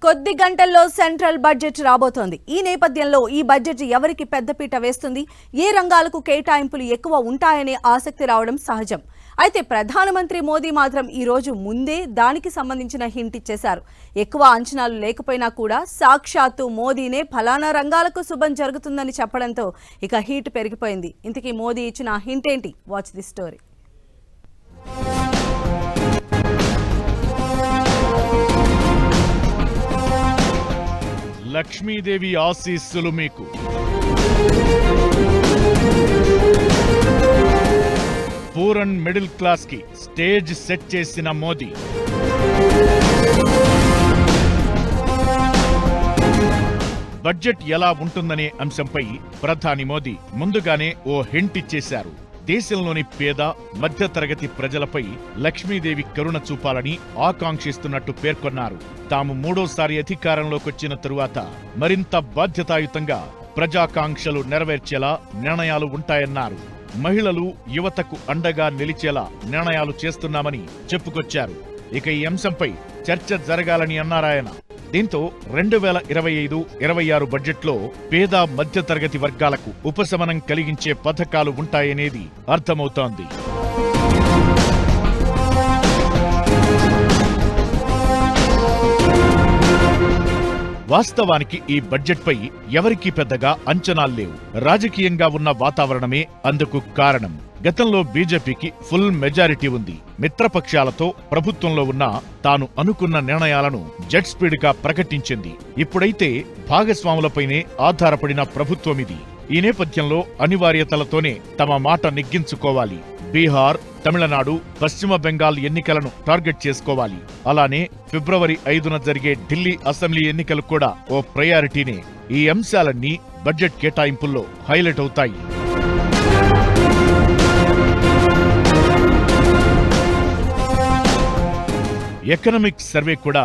కొద్ది గంటల్లో central budget రాబోతోంది. ఈ నేపథ్యంలో ఈ బడ్జెట్ ఎవరికి పెద్దపీట వేస్తుంది, ఏ రంగాలకు కేటాయింపులు ఎక్కువ ఉంటాయనే ఆసక్తి రావడం సహజం. అయితే ప్రధానమంత్రి మోదీ మాత్రం ఈ రోజు ముందే దానికి సంబంధించిన హింట్ ఇచ్చేశారు. ఎక్కువ అంచనాలు లేకపోయినా కూడా సాక్షాత్తు మోదీనే ఫలానా రంగాలకు శుభం జరుగుతుందని చెప్పడంతో ఇక హీట్ పెరిగిపోయింది. ఇంతకీ మోదీ ఇచ్చిన హింట్ ఏంటి? Watch the story. లక్ష్మీదేవి ఆశీస్సులు మీకు. పూర్ అండ్ మిడిల్ క్లాస్ కి స్టేజ్ సెట్ చేసిన మోదీ బడ్జెట్ ఎలా ఉంటుందనే అంశంపై ప్రధాని మోదీ ముందుగానే ఓ హింట్ ఇచ్చేశారు. దేశంలోని పేద మధ్యతరగతి ప్రజలపై లక్ష్మీదేవి కరుణ చూపాలని ఆకాంక్షిస్తున్నట్టు పేర్కొన్నారు. తాము మూడోసారి అధికారంలోకొచ్చిన తరువాత మరింత బాధ్యతాయుతంగా ప్రజాకాంక్షలు నెరవేర్చేలా నిర్ణయాలు ఉంటాయన్నారు. మహిళలు, యువతకు అండగా నిలిచేలా నిర్ణయాలు చేస్తున్నామని చెప్పుకొచ్చారు. ఇక ఈ అంశంపై చర్చ జరగాలని అన్నారాయన. దీంతో 2025-26 బడ్జెట్లో పేద మధ్యతరగతి వర్గాలకు ఉపశమనం కలిగించే పథకాలు ఉంటాయనేది అర్థమవుతోంది. వాస్తవానికి ఈ బడ్జెట్పై ఎవరికీ పెద్దగా అంచనాలు లేవు. రాజకీయంగా ఉన్న వాతావరణమే అందుకు కారణం. గతంలో బీజేపీకి ఫుల్ మెజారిటీ ఉంది. మిత్రపక్షాలతో ప్రభుత్వంలో ఉన్న తాను అనుకున్న నిర్ణయాలను జెట్ స్పీడ్ గా ప్రకటించింది. ఇప్పుడైతే భాగస్వాములపైనే ఆధారపడిన ప్రభుత్వమిది. ఈ నేపథ్యంలో అనివార్యతలతోనే తమ మాట నెగ్గించుకోవాలి. బీహార్, తమిళనాడు, పశ్చిమ బెంగాల్ ఎన్నికలను టార్గెట్ చేసుకోవాలి. అలానే ఫిబ్రవరి 5న జరిగే ఢిల్లీ అసెంబ్లీ ఎన్నికలు కూడా ఓ ప్రయారిటీనే. ఈ అంశాలన్నీ బడ్జెట్ కేటాయింపుల్లో హైలైట్ అవుతాయి. ఎకనామిక్ సర్వే కూడా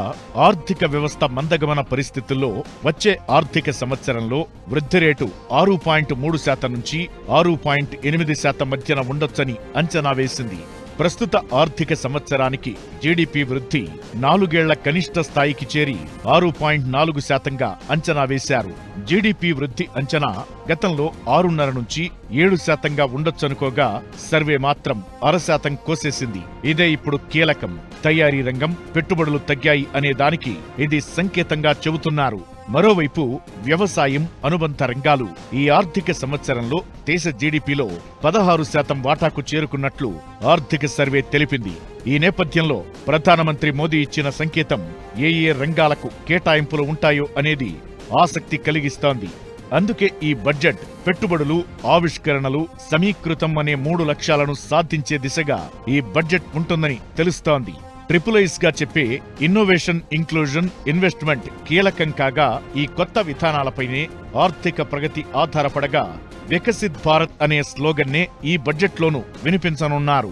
ఆర్థిక వ్యవస్థ మందగమన పరిస్థితుల్లో వచ్చే ఆర్థిక సంవత్సరంలో వృద్ధి రేటు 6.3% నుంచి 6.8% మధ్యన ఉండొచ్చని అంచనా వేసింది. ప్రస్తుత ఆర్థిక సంవత్సరానికి జీడీపీ వృద్ధి 4 ఏళ్ల కనిష్ట స్థాయికి చేరి 6.4%గా అంచనా వేశారు. జీడీపీ వృద్ధి అంచనా గతంలో 6.5% నుంచి 7%గా ఉండొచ్చనుకోగా సర్వే మాత్రం 0.5% కోసేసింది. ఇదే ఇప్పుడు కీలకం. తయారీ రంగం పెట్టుబడులు తగ్గాయి అనే దానికి ఇది సంకేతంగా చెబుతున్నారు. మరోవైపు వ్యవసాయం, అనుబంధ రంగాలు ఈ ఆర్థిక సంవత్సరంలో దేశ జీడీపీలో 16% వాటాకు చేరుకున్నట్లు ఆర్థిక సర్వే తెలిపింది. ఈ నేపథ్యంలో ప్రధానమంత్రి మోదీ ఇచ్చిన సంకేతం ఏ రంగాలకు కేటాయింపులు ఉంటాయో అనేది ఆసక్తి కలిగిస్తోంది. అందుకే ఈ బడ్జెట్ పెట్టుబడులు, ఆవిష్కరణలు, సమీకృతం అనే 3 లక్ష్యాలను సాధించే దిశగా ఈ బడ్జెట్ ఉంటుందని తెలుస్తోంది. ట్రిపుల్-ఐస్ గా చెప్పే ఇన్నోవేషన్, ఇంక్లూజన్, ఇన్వెస్ట్మెంట్ కీలకం కాగా ఈ కొత్త విధానాలపైనే ఆర్థిక ప్రగతి ఆధారపడగా వికసిత్ భారత్ అనే స్లోగన్నే ఈ బడ్జెట్లోనూ వినిపించనున్నారు.